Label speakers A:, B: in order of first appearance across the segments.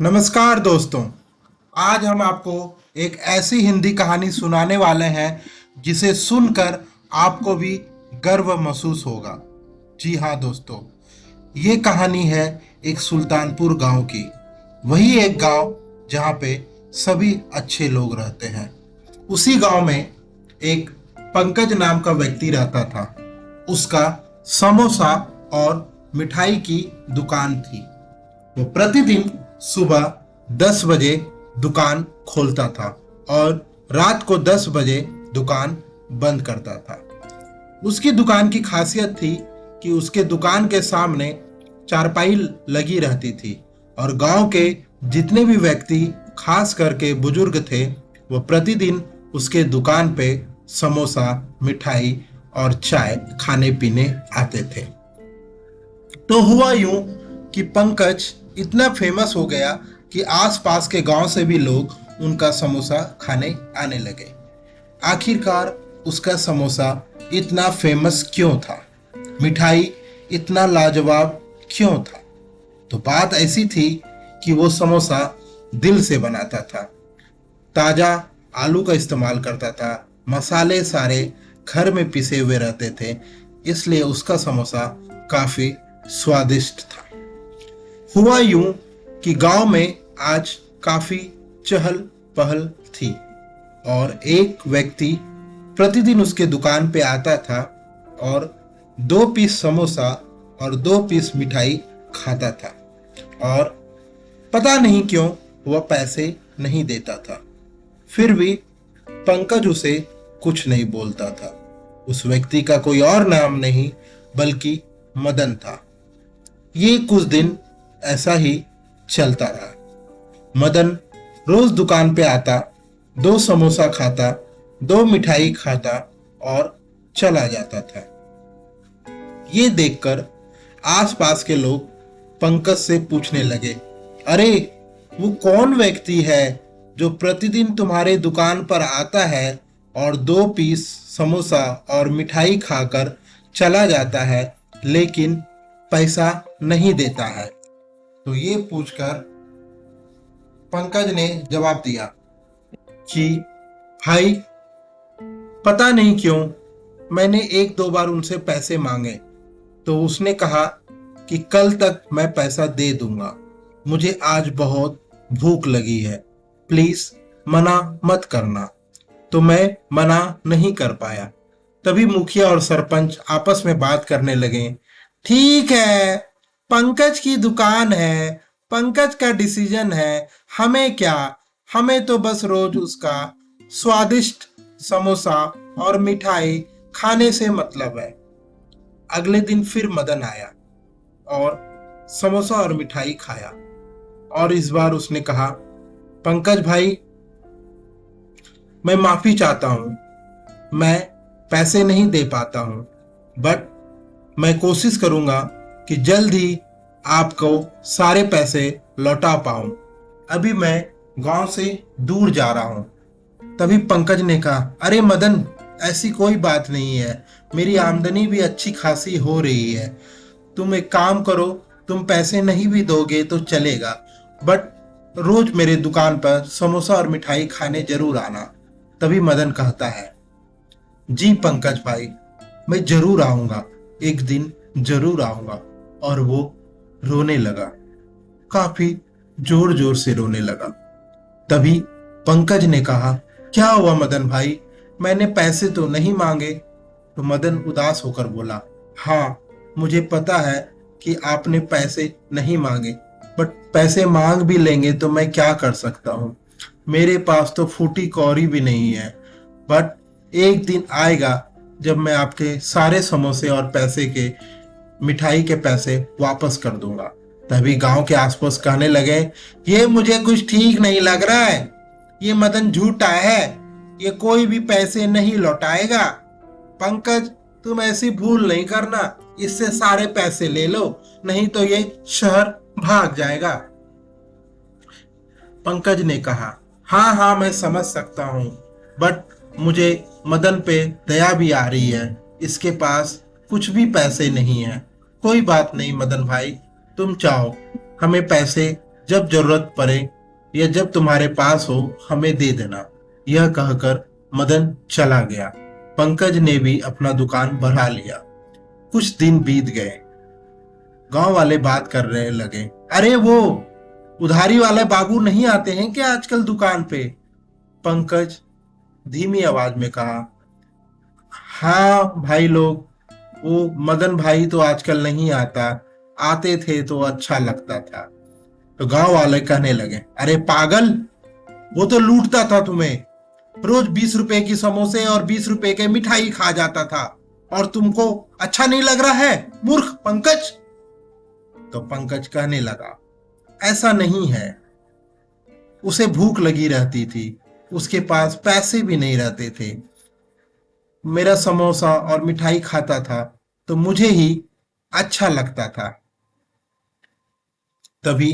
A: नमस्कार दोस्तों। आज हम आपको एक ऐसी हिंदी कहानी सुनाने वाले हैं जिसे सुनकर आपको भी गर्व महसूस होगा। जी हाँ दोस्तों, ये कहानी है एक सुल्तानपुर गांव की। वही एक गांव जहाँ पे सभी अच्छे लोग रहते हैं। उसी गांव में एक पंकज नाम का व्यक्ति रहता था। उसका समोसा और मिठाई की दुकान थी। वो प्रतिदिन सुबह 10 बजे दुकान खोलता था और रात को 10 बजे दुकान बंद करता था। उसकी दुकान की खासियत थी कि उसके दुकान के सामने चारपाई लगी रहती थी और गांव के जितने भी व्यक्ति, खास करके बुजुर्ग थे, वो प्रतिदिन उसके दुकान पे समोसा, मिठाई और चाय खाने पीने आते थे। तो हुआ यूं कि पंकज इतना फेमस हो गया कि आसपास के गांव से भी लोग उनका समोसा खाने आने लगे। आखिरकार उसका समोसा इतना फेमस क्यों था? मिठाई इतना लाजवाब क्यों था? तो बात ऐसी थी कि वो समोसा दिल से बनाता था। ताजा आलू का इस्तेमाल करता था। मसाले सारे घर में पिसे हुए रहते थे, इसलिए उसका समोसा काफी स्वादिष्ट था। हुआ यूं कि गांव में आज काफी चहल पहल थी और एक व्यक्ति प्रतिदिन उसके दुकान पे आता था और 2 पीस समोसा और 2 पीस मिठाई खाता था और पता नहीं क्यों वह पैसे नहीं देता था। फिर भी पंकज उसे कुछ नहीं बोलता था। उस व्यक्ति का कोई और नाम नहीं बल्कि मदन था। ये कुछ दिन ऐसा ही चलता रहा। मदन रोज दुकान पे आता, 2 समोसा खाता, 2 मिठाई खाता और चला जाता था। ये देखकर आसपास के लोग पंकज से पूछने लगे, अरे वो कौन व्यक्ति है जो प्रतिदिन तुम्हारे दुकान पर आता है और 2 पीस समोसा और मिठाई खाकर चला जाता है लेकिन पैसा नहीं देता है? तो ये पूछकर पंकज ने जवाब दिया कि भाई, पता नहीं क्यों मैंने 1-2 बार उनसे पैसे मांगे तो उसने कहा कि कल तक मैं पैसा दे दूंगा। मुझे आज बहुत भूख लगी है, प्लीज मना मत करना। तो मैं मना नहीं कर पाया। तभी मुखिया और सरपंच आपस में बात करने लगे। ठीक है, पंकज की दुकान है, पंकज का डिसीजन है, हमें क्या? हमें तो बस रोज उसका स्वादिष्ट समोसा और मिठाई खाने से मतलब है। अगले दिन फिर मदन आया और समोसा और मिठाई खाया और इस बार उसने कहा, पंकज भाई, मैं माफी चाहता हूं, मैं पैसे नहीं दे पाता हूं, बट मैं कोशिश करूंगा कि जल्द ही आपको सारे पैसे लौटा पाऊं। अभी मैं गांव से दूर जा रहा हूं। तभी पंकज ने कहा, अरे मदन, ऐसी कोई बात नहीं है, मेरी आमदनी भी अच्छी खासी हो रही है। तुम एक काम करो, तुम पैसे नहीं भी दोगे तो चलेगा, बट रोज मेरे दुकान पर समोसा और मिठाई खाने जरूर आना। तभी मदन कहता है, जी पंकज भाई, मैं जरूर आऊंगा, एक दिन जरूर आऊंगा। और वो रोने लगा, काफी जोर जोर से रोने लगा। तभी पंकज ने कहा, क्या हुआ मदन भाई, मैंने पैसे तो नहीं मांगे? तो मदन उदास होकर बोला, हाँ, मुझे पता है कि आपने पैसे नहीं मांगे, बट पैसे मांग भी लेंगे तो मैं क्या कर सकता हूँ? मेरे पास तो फूटी कौड़ी भी नहीं है। बट एक दिन आएगा जब मैं आपके सारे समोसे और पैसे के, मिठाई के पैसे वापस कर दूंगा। तभी गांव के आसपास कहने लगे, ये मुझे कुछ ठीक नहीं लग रहा है, ये मदन झूठा है, ये कोई भी पैसे नहीं लौटाएगा। पंकज, तुम ऐसी भूल नहीं करना, इससे सारे पैसे ले लो, नहीं तो ये शहर भाग जाएगा। पंकज ने कहा, हाँ हाँ, मैं समझ सकता हूँ, बट मुझे मदन पे दया भी आ रही है, इसके पास कुछ भी पैसे नहीं है। कोई बात नहीं मदन भाई, तुम चाहो हमें पैसे जब जरूरत पड़े या जब तुम्हारे पास हो हमें दे देना। यह कहकर मदन चला गया। पंकज ने भी अपना दुकान बढ़ा लिया। कुछ दिन बीत गए। गांव वाले बात करने लगे, अरे वो उधारी वाले बाबू नहीं आते हैं क्या आजकल दुकान पे? पंकज धीमी आवाज में कहा, हाँ भाई लोग, वो मदन भाई तो आजकल नहीं आता, आते थे तो अच्छा लगता था। तो गांव वाले कहने लगे, अरे पागल, वो तो लूटता था तुम्हें, रोज 20 रुपए की समोसे और 20 रुपए के मिठाई खा जाता था, और तुमको अच्छा नहीं लग रहा है, मूर्ख पंकज। तो पंकज कहने लगा, ऐसा नहीं है, उसे भूख लगी रहती थी, उसके पास पैसे भी नहीं रहते थे, मेरा समोसा और मिठाई खाता था तो मुझे ही अच्छा लगता था। तभी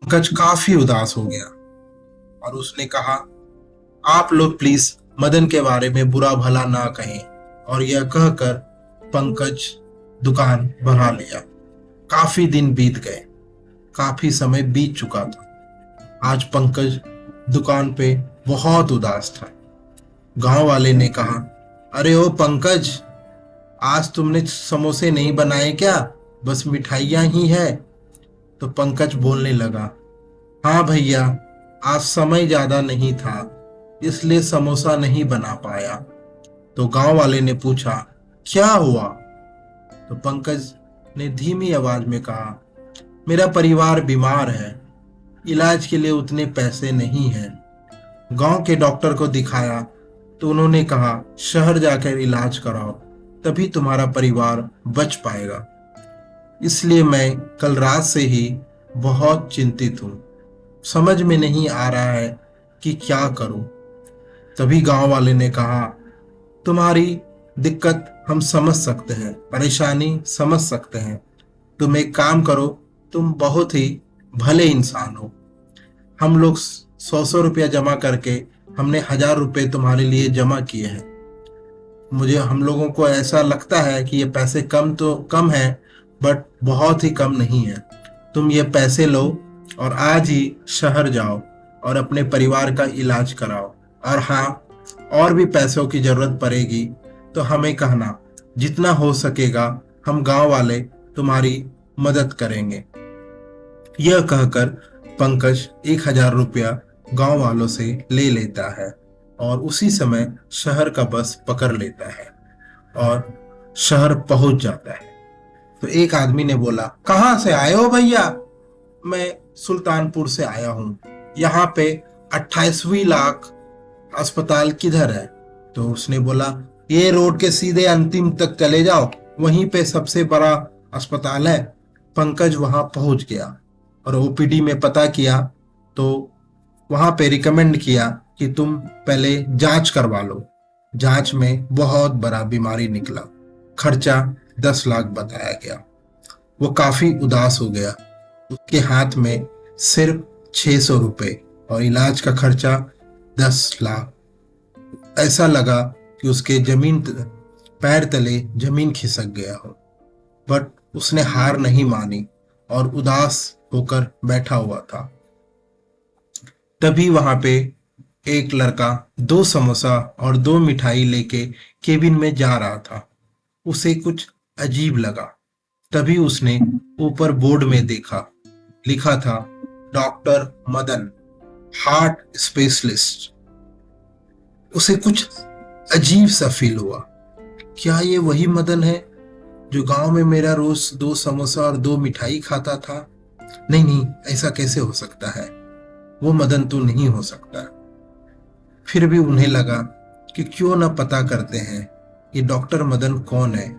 A: पंकज काफी उदास हो गया और उसने कहा, आप लोग प्लीज मदन के बारे में बुरा भला ना कहें। और यह कहकर पंकज दुकान बढ़ा लिया। काफी दिन बीत गए, काफी समय बीत चुका था। आज पंकज दुकान पे बहुत उदास था। गांव वाले ने कहा, अरे ओ पंकज, आज तुमने समोसे नहीं बनाए क्या, बस मिठाइयां ही है? तो पंकज बोलने लगा, हाँ भैया, आज समय ज्यादा नहीं था इसलिए समोसा नहीं बना पाया। तो गांव वाले ने पूछा, क्या हुआ? तो पंकज ने धीमी आवाज में कहा, मेरा परिवार बीमार है, इलाज के लिए उतने पैसे नहीं हैं। गांव के डॉक्टर को दिखाया तो उन्होंने कहा, शहर जाकर इलाज कराओ, तभी तुम्हारा परिवार बच पाएगा। इसलिए मैं कल रात से ही बहुत चिंतित हूँ, समझ में नहीं आ रहा है कि क्या करूं। तभी गांव वाले ने कहा, तुम्हारी दिक्कत हम समझ सकते हैं, परेशानी समझ सकते हैं। तुम एक काम करो, तुम बहुत ही भले इंसान हो। हम लोग 100-100 रुपया जमा करके हमने 1000 रुपये तुम्हारे लिए जमा किए हैं। मुझे हम लोगों को ऐसा लगता है कि ये पैसे कम तो कम है, बट बहुत ही कम नहीं है। तुम ये पैसे लो और आज ही शहर जाओ और अपने परिवार का इलाज कराओ। और हाँ, और भी पैसों की जरूरत पड़ेगी तो हमें कहना, जितना हो सकेगा हम गांव वाले तुम्हारी मदद करेंगे। यह कहकर पंकज 1000 रुपया गांव वालों से ले लेता है और उसी समय शहर का बस पकड़ लेता है और शहर पहुंच जाता है। तो एक आदमी ने बोला, कहाँ से आए हो भैया? मैं सुल्तानपुर से आया हूँ। यहाँ पे 28वीं लाख अस्पताल किधर है? तो उसने बोला, ये रोड के सीधे अंतिम तक चले जाओ, वहीं पे सबसे बड़ा अस्पताल है। पंकज वहां पहुंच गया और ओपीडी में पता किया तो वहां पे रिकमेंड किया कि तुम पहले जांच करवा लो। जांच में बहुत बड़ा बीमारी निकला, खर्चा 10 लाख बताया गया। वो काफी उदास हो गया। उसके हाथ में सिर्फ 600 रुपए और इलाज का खर्चा 10 लाख। ऐसा लगा कि उसके पैर तले जमीन खिसक गया हो, बट उसने हार नहीं मानी और उदास होकर बैठा हुआ था। तभी वहां पे एक लड़का 2 समोसा और 2 मिठाई लेके केबिन में जा रहा था। उसे कुछ अजीब लगा। तभी उसने ऊपर बोर्ड में देखा, लिखा था, डॉक्टर मदन, हार्ट स्पेशलिस्ट। उसे कुछ अजीब सा फील हुआ। क्या ये वही मदन है जो गांव में मेरा रोज 2 समोसा और 2 मिठाई खाता था? नहीं नहीं, ऐसा कैसे हो सकता है, वो मदन तो नहीं हो सकता। फिर भी उन्हें लगा कि क्यों न पता करते हैं कि डॉक्टर मदन कौन है,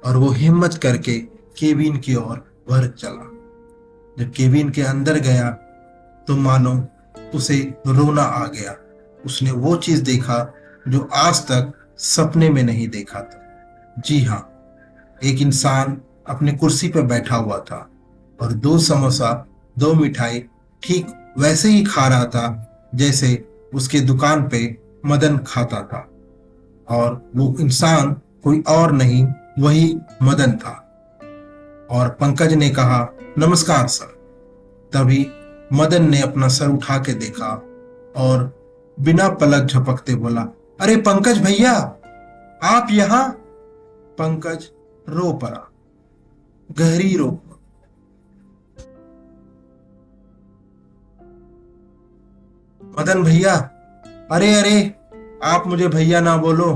A: और वो हिम्मत करके केबिन की ओर बढ़ चला। जब केबिन के अंदर गया तो मानो उसे रोना आ गया। उसने वो चीज देखा जो आज तक सपने में नहीं देखा था। जी हाँ, एक इंसान अपने कुर्सी पर बैठा हुआ था और 2 समोसा 2 मिठाई ठीक वैसे ही खा रहा था जैसे उसके दुकान पे मदन खाता था। और वो इंसान कोई और नहीं, वही मदन था। और पंकज ने कहा, नमस्कार सर। तभी मदन ने अपना सर उठा के देखा और बिना पलक झपकते बोला, अरे पंकज भैया, आप यहाँ? पंकज रो पड़ा, गहरी रो। मदन भैया, अरे अरे, आप मुझे भैया ना बोलो।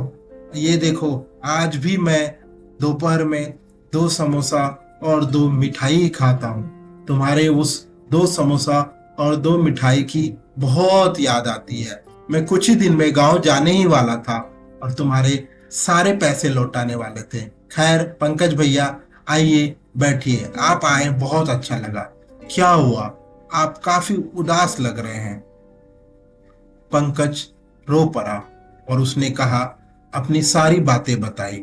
A: ये देखो, आज भी मैं दोपहर में 2 समोसा और 2 मिठाई खाता हूँ। तुम्हारे उस 2 समोसा और 2 मिठाई की बहुत याद आती है। मैं कुछ ही दिन में गांव जाने ही वाला था और तुम्हारे सारे पैसे लौटाने वाले थे। खैर पंकज भैया, आइए बैठिए। आप आए, बहुत अच्छा लगा। क्या हुआ, आप काफी उदास लग रहे हैं? पंकज रो पड़ा और उसने कहा, अपनी सारी बातें बताई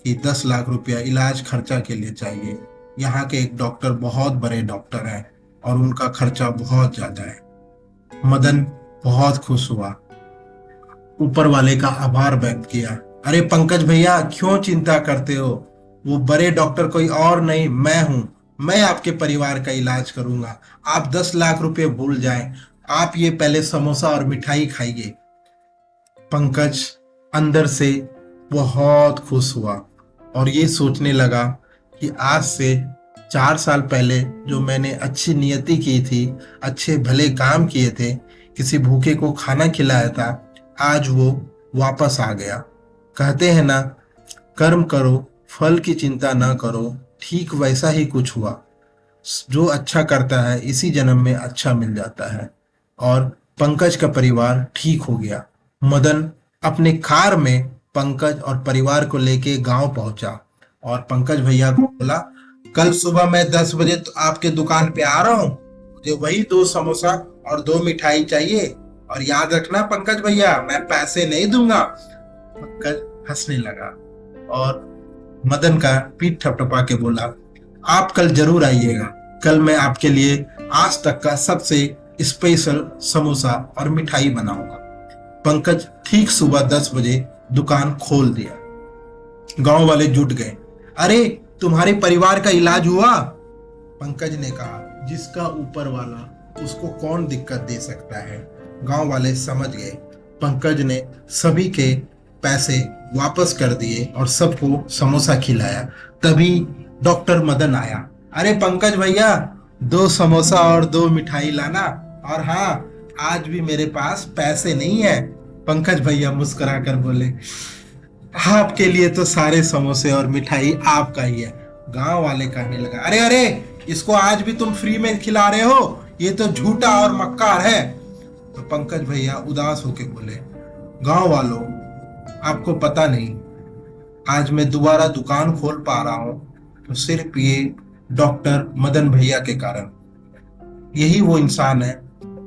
A: कि 10 लाख रुपया इलाज खर्चा के लिए चाहिए। यहाँ के एक डॉक्टर बहुत बड़े डॉक्टर हैं और उनका खर्चा बहुत ज्यादा है। मदन बहुत खुश हुआ, ऊपर वाले का आभार व्यक्त किया। अरे पंकज भैया, क्यों चिंता करते हो? वो बड़े डॉक्टर कोई और नहीं, मैं हूं। मैं आपके परिवार का इलाज करूंगा। आप 10 लाख रुपए भूल जाएं। आप ये पहले समोसा और मिठाई खाइए। पंकज अंदर से बहुत खुश हुआ और ये सोचने लगा कि आज से 4 साल पहले जो मैंने अच्छी नियति की थी, अच्छे भले काम किए थे, किसी भूखे को खाना खिलाया था, आज वो वापस आ गया। कहते हैं ना, कर्म करो, फल की चिंता ना करो। ठीक वैसा ही कुछ हुआ। जो अच्छा करता है इसी जन्म में अच्छा मिल जाता है। और पंकज का परिवार ठीक हो गया। मदन अपने कार में पंकज और परिवार को लेके गांव पहुंचा और पंकज भैया को बोला, कल सुबह मैं 10 बजे तो आपके दुकान पे आ रहा हूँ। मुझे वही 2 समोसा और 2 मिठाई चाहिए। और याद रखना पंकज भैया, मैं पैसे नहीं दूंगा। पंकज हंसने लगा और मदन का पीठ थपथपा के बोला, आप कल जरूर आइएगा। कल मैं आपके लिए आज तक का सबसे स्पेशल समोसा और मिठाई बनाऊंगा। पंकज ठीक सुबह 10 बजे दुकान खोल दिया। गांव वाले जुट गए। अरे, तुम्हारे परिवार का इलाज हुआ? पंकज ने कहा, जिसका ऊपर वाला उसको कौन दिक्कत दे सकता है। गांव वाले समझ गए। पंकज ने सभी के पैसे वापस कर दिए और सबको समोसा खिलाया। तभी डॉक्टर मदन आया। अरे पंकज भैया, 2 समोसा और 2 मिठाई लाना। और हाँ, आज भी मेरे पास पैसे नहीं है। पंकज भैया मुस्कुरा कर बोले, आपके लिए तो सारे समोसे और मिठाई आपका ही है। गांव वाले कहने लगा, अरे अरे, इसको आज भी तुम फ्री में खिला रहे हो? ये तो झूठा और मक्कार है। तो पंकज भैया उदास होके बोले, गांव वालों, आपको पता नहीं, आज मैं दोबारा दुकान खोल पा रहा हूं तो सिर्फ ये डॉक्टर मदन भैया के कारण। यही वो इंसान है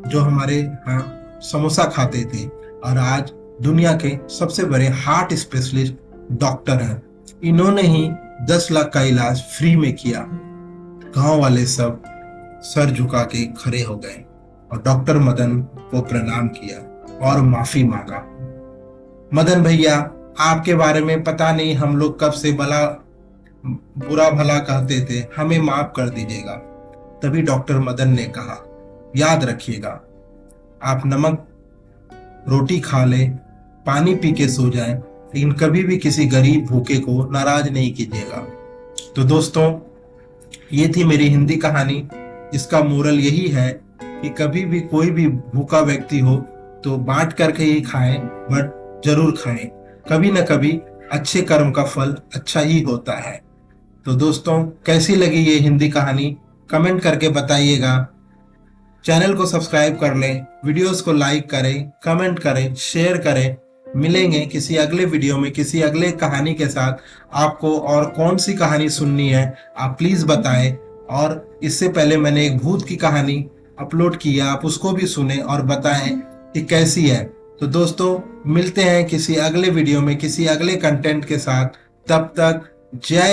A: जो हमारे यहाँ समोसा खाते थे और आज दुनिया के सबसे बड़े हार्ट स्पेशलिस्ट डॉक्टर हैं। इन्होंने ही 10 लाख का इलाज फ्री में किया। गांव वाले सब सर झुका के खड़े हो गए और डॉक्टर मदन को प्रणाम किया और माफी मांगा। मदन भैया, आपके बारे में पता नहीं हम लोग कब से बुरा भला कहते थे, हमें माफ कर दीजिएगा। तभी डॉक्टर मदन ने कहा, याद रखिएगा, आप नमक रोटी खा ले, पानी पी के सो जाएं, लेकिन कभी भी किसी गरीब भूखे को नाराज नहीं कीजिएगा। तो दोस्तों, ये थी मेरी हिंदी कहानी। इसका मोरल यही है कि कभी भी कोई भी भूखा व्यक्ति हो तो बांट करके ही खाएं, बट जरूर खाएं। कभी न कभी अच्छे कर्म का फल अच्छा ही होता है। तो दोस्तों, कैसी लगी ये हिंदी कहानी कमेंट करके बताइएगा। चैनल को सब्सक्राइब कर लें, वीडियोस को लाइक करें, कमेंट करें, शेयर करें। मिलेंगे किसी अगले वीडियो में किसी अगले कहानी के साथ। आपको और कौन सी कहानी सुननी है आप प्लीज बताएं। और इससे पहले मैंने एक भूत की कहानी अपलोड की है, आप उसको भी सुने और बताएं कि कैसी है। तो दोस्तों, मिलते हैं किसी अगले वीडियो में किसी अगले कंटेंट के साथ। तब तक जय